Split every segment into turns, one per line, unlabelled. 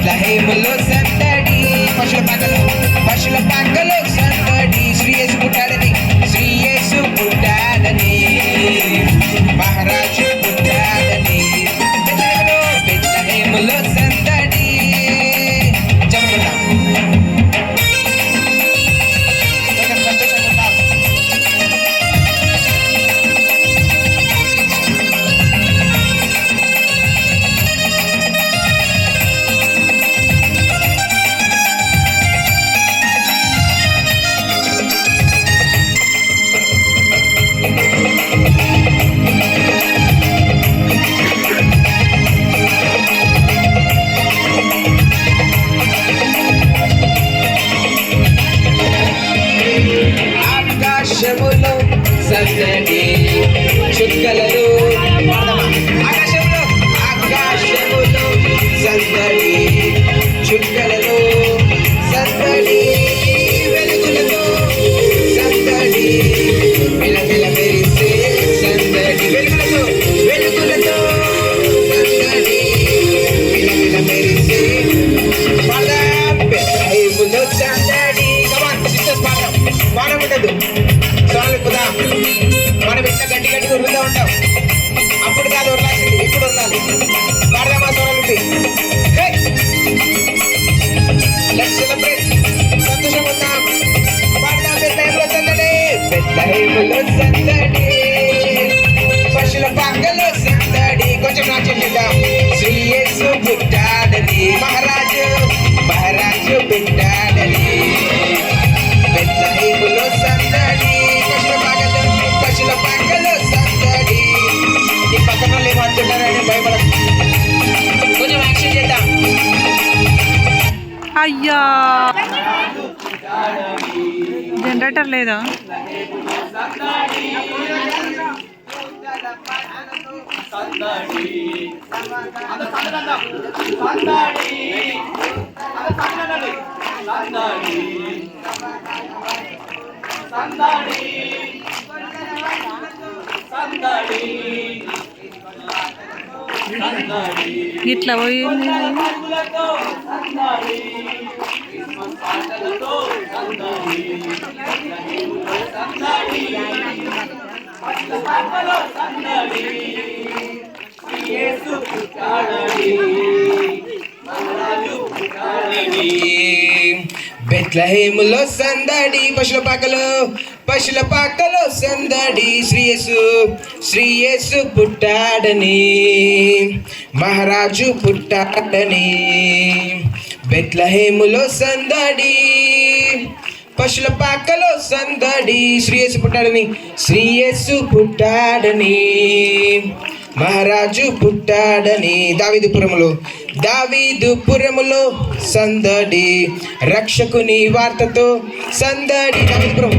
బెత్లెహేములో సందడి, పశుల పాకలో సందడి, శ్రీ యేసు పుట్టాడని, శ్రీ యేసు పుట్టాడని, మహారాజు పుట్టాడని. బెత్లెహేములో సందడి. చెప్పుకుందాం. ఆకాశములో సందడి, చుక్కలలో ఆకాశములో సందడి, చుక్కలలో సందడి, వెలుగులతో సందడి, మెలమెల మెరిసే సందడి, వెలుగులతో సందడి, మెలమెల మెరిసే బెత్లెహేములో సందడి. పాడకూడదు, సోనాలు కుదా. మనం ఇట్లా గట్టిగా ఉరుకుతూ ఉంటాం. అప్పుడు కాదు ఉరలాల్సింది, ఇప్పుడు ఉండాలి. పాడదామా సోనాలు? లెట్స్ సెలబ్రేట్, సంతోషం ఉందాం. పాడదాం. బెత్లెహేములో సందడి, బెత్లెహేములో సందడి, పశుల పాకలో సందడి. కొంచెం నాట్యం చేద్దాం. శ్రీ యేసు పుట్టాడని, మహారాజు పుట్టాడని. బెత్లెహేములో సందడి, పశుల పాకలో సందడి. ఈ పక్కన వాళ్ళు ఏమంటున్నారని భయపడదు. కొంచెం యాక్షన్ చేద్దాం.
అయ్యా, జనరేటర్ లేదా? ఇట్లా పోయింది.
బెత్లెహేములో సందడి, పశుల పాకలో సందడి, శ్రీ యేసు పుట్టాడని, మహారాజు పుట్టాడని. బెత్లెహేములో సందడి, పశుల పాకలో సందడి, శ్రీ యేసు పుట్టాడని, శ్రీ యేసు పుట్టాడని, మహారాజు పుట్టాడని. దావీదుపురములో సందడి, రక్షకుని వార్తతో సందడి. దావీదుపురం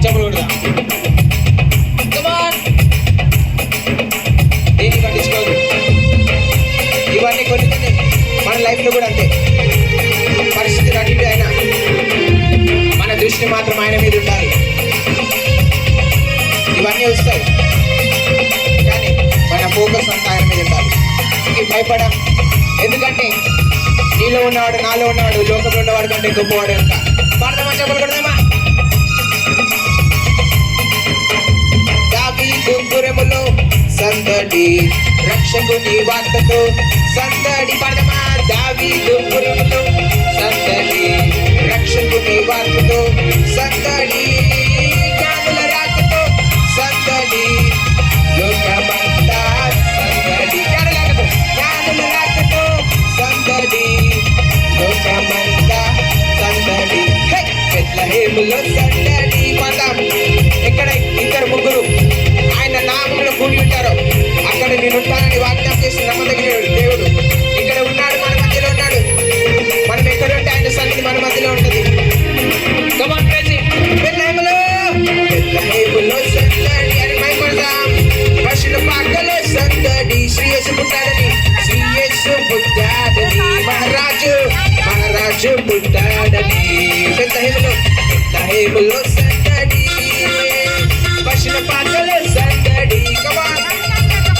చెప్పకూడదా? దేన్ని పట్టించుకోదు. ఇవన్నీ కొన్ని మన లైఫ్లో కూడా అంతే. పరిస్థితులు అటు అయినా మన దృష్టి మాత్రం ఆయన మీద ఉండాలి. ఇవన్నీ వస్తాయి కానీ మన ఫోకస్ అంతా ఆయన మీద ఉండాలి. భయపడం, ఎందుకంటే నీలో ఉన్నవాడు, నాలో ఉన్నవాడు, లోకంలో ఉన్నవాడు కంటే గొప్పవాడు కనుక. పాడదామా? చెప్పకూడదామా? దావీదుపురములో సందడి, రక్షకుని వార్తతో సందడి. పాడదామా? దావీదుపురములో సందడి, రక్షకుని వార్తతో సందడి, జ్ఞానుల రాకతో సందడి, లోకమంతా సందడి. జ్ఞానుల రాకతో సందడి, లోకమంతా సందడి. బెత్లెహేములో సందడి. పాడదాం. ఎక్కడ ఇద్దరు ముగ్గురు ఆయన నామములో కూడి ఉంటారో అక్కడ నేను ఉంటానని వాగ్దానం చేసి నమ్మదగిన దేవుడు ఇక్కడ ఉన్నాడు, మన మధ్యలో ఉన్నాడు. మనం ఎక్కడ ఉంటే ఆయన సన్నిధి మన మధ్యలో ఉంటుంది. బెత్లెహేములో సందడి అని భయపడదాం. పశుల పాకలో సందడి, శ్రీ యేసు పుట్టాడని, శ్రీ యేసు పుట్టాడని, మహారాజు పుట్టాడని. బెత్లెహేములో సందడి, పశుల పాకలో సందడి.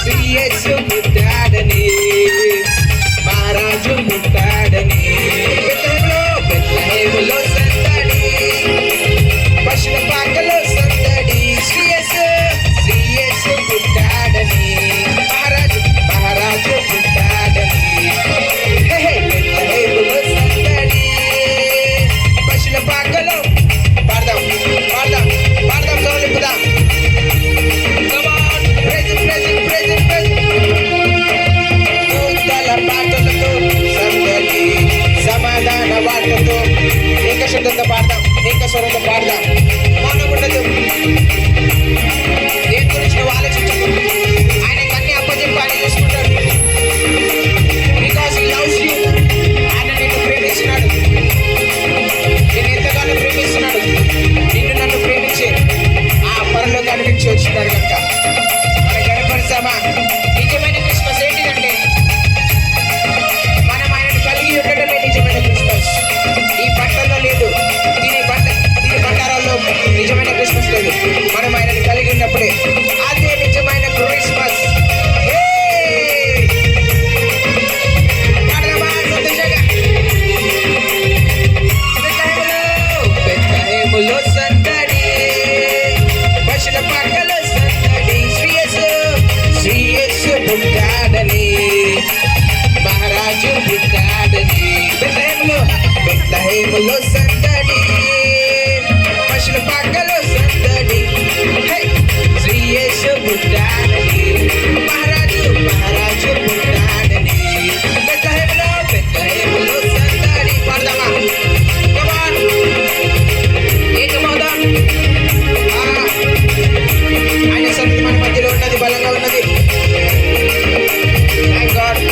శ్రీ యేసు పుట్టాడని. బెత్లెహేములో సందడి, పశుల పాకలో సందడి. హే! శ్రీ యేసు పుట్టాడని, మహారాజు పుట్టాడని. బెత్లెహేములో సందడి. పాడదామా? Come on. ఏకమవుదాం. ఆయన సన్నిధి మన మధ్యలో ఉన్నది, బలంగా ఉన్నది. Thank God.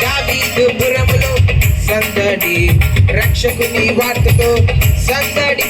దావీదు పురములో సందడి, రక్షకుని వార్తతో సందడి.